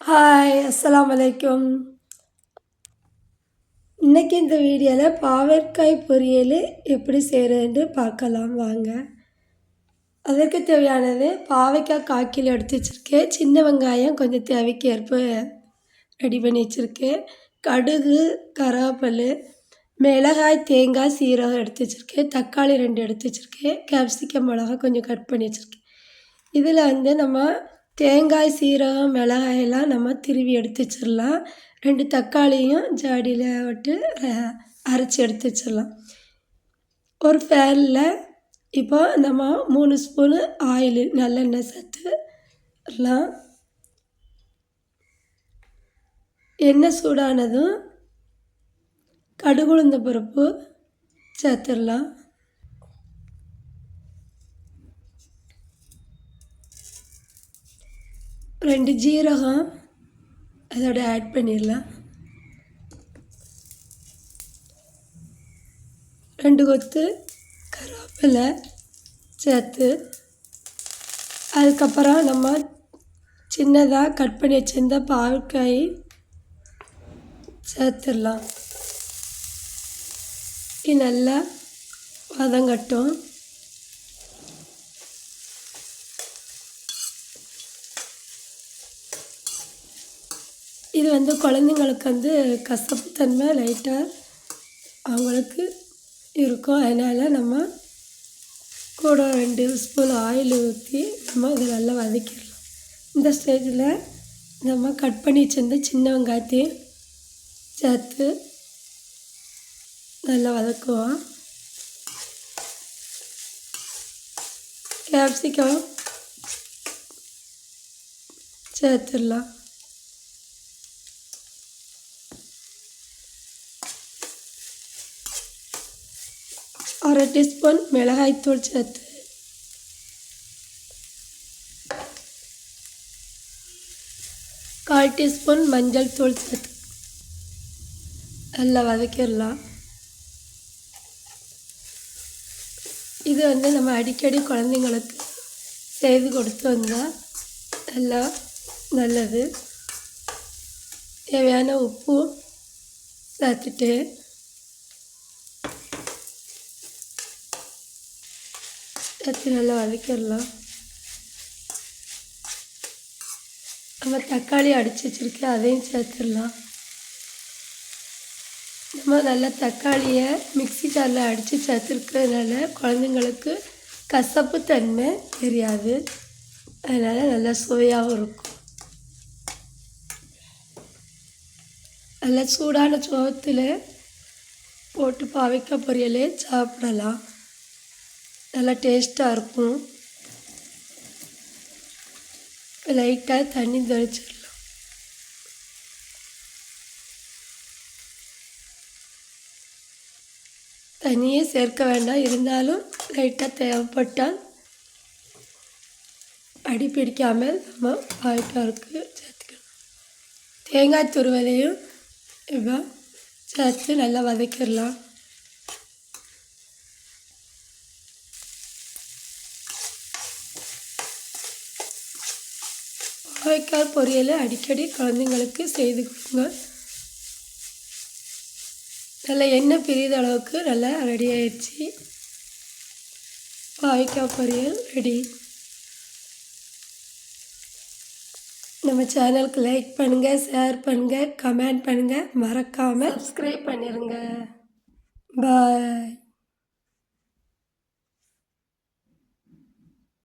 Hi அஸ்ஸலாமு அலைக்கும். இன்றைக்கி இந்த வீடியோவில் பாவற்காய் பொரியல் எப்படி செய்கிறதுன்னு பார்க்கலாம் வாங்க. அதற்கு தேவையானது பாவைக்காய் 1/4 கிலோ எடுத்து வச்சுருக்கேன். சின்ன வெங்காயம் கொஞ்சம் தேவைக்கு ஏற்ப ரெடி பண்ணி வச்சுருக்கேன். கடுகு, கருவேப்பிலை, மிளகாய், தேங்காய், சீரகம் எடுத்து வச்சுருக்கேன். தக்காளி 2 எடுத்து வச்சுருக்கேன். கேப்சிகம், மிளகாய் கொஞ்சம் கட் பண்ணி வச்சுருக்கேன். இதில் நம்ம தேங்காய், சீரகம், மிளகாயெல்லாம் நம்ம திருவி எடுத்து வச்சிடலாம். 2 தக்காளியும் ஜாடியில் விட்டு அரைச்சி எடுத்து வச்சிடலாம். ஒரு பேனில் இப்போ நம்ம 3 ஸ்பூனு ஆயில் நல்லெண்ணெய் சேர்த்துடலாம். எண்ணெய் சூடானதும் கடுகு, உளுந்தம் பருப்பு சேர்த்துடலாம். ரெண்டு ஜீரகம் அதோட ஆட் பண்ணிடலாம். 2 கொத்து கருவேப்பிலை சேர்த்து, அதுக்கப்புறம் நம்ம சின்னதாக கட் பண்ணி வச்சிருந்த பாவக்காய் சேர்த்துடலாம். இது நல்லா வதங்கட்டும். இது குழந்தைங்களுக்கு கசப்புத்தன்மை லைட்டாக அவங்களுக்கு இருக்கும். அதனால் நம்ம கூட 2 ஸ்பூன் ஆயில் ஊற்றி நம்ம இதை நல்லா வதக்கிடலாம். இந்த ஸ்டேஜில் நம்ம கட் பண்ணி வச்சிருந்த சின்ன வெங்காயத்தையும் சேர்த்து நல்லா வதக்குவோம். கேப்சிகம் சேர்த்துடலாம். அரை டீஸ்பூன் மிளகாய்த்தூள் சேர்த்து, கால் டீஸ்பூன் மஞ்சள் தூள் சேர்த்து நல்லா வதக்கிடலாம். இது நம்ம அடிக்கடி குழந்தைங்களுக்கு செய்து கொடுத்து வந்தால் நல்லா நல்லது. தேவையான உப்பு சேர்த்துட்டு நல்லா வதக்கிடலாம். நம்ம தக்காளி அடித்து வச்சுருக்கேன், அதையும் சேர்த்துடலாம். நம்ம நல்லா தக்காளியை மிக்ஸி ஜாரில் அடித்து சேர்த்துருக்கிறதுனால குழந்தைங்களுக்கு கசப்பு தன்மை தெரியாது. அதனால் நல்லா சுவையாகவும் இருக்கும். நல்லா சூடான சோத்தில் போட்டு பாவக்காய் பொரியலே சாப்பிடலாம். நல்லா டேஸ்ட்டாக இருக்கும். லைட்டாக தண்ணி தெளிச்சிடலாம். தண்ணியே சேர்க்க வேண்டாம், இருந்தாலும் லைட்டாக தேவைப்பட்டால் அடி பிடிக்காமல் நம்ம பாவக்காய்க்கு சேர்த்துக்கணும். தேங்காய் துருவலையும் இப்போ சேர்த்து நல்லா வதக்கிடலாம். பாவக்காய் பொரியல் அடிக்கடி குழந்தைங்களுக்கு செய்து கொடுங்க. நல்லா எண்ணெய் பிரியுத அளவுக்கு நல்லா ரெடி ஆயிடுச்சு. பாவக்காய் பொரியல் ரெடி. நம்ம சேனலுக்கு லைக் பண்ணுங்கள், ஷேர் பண்ணுங்கள், கமெண்ட் பண்ணுங்கள், மறக்காமல் சப்ஸ்கிரைப் பண்ணிடுங்க. பாய்.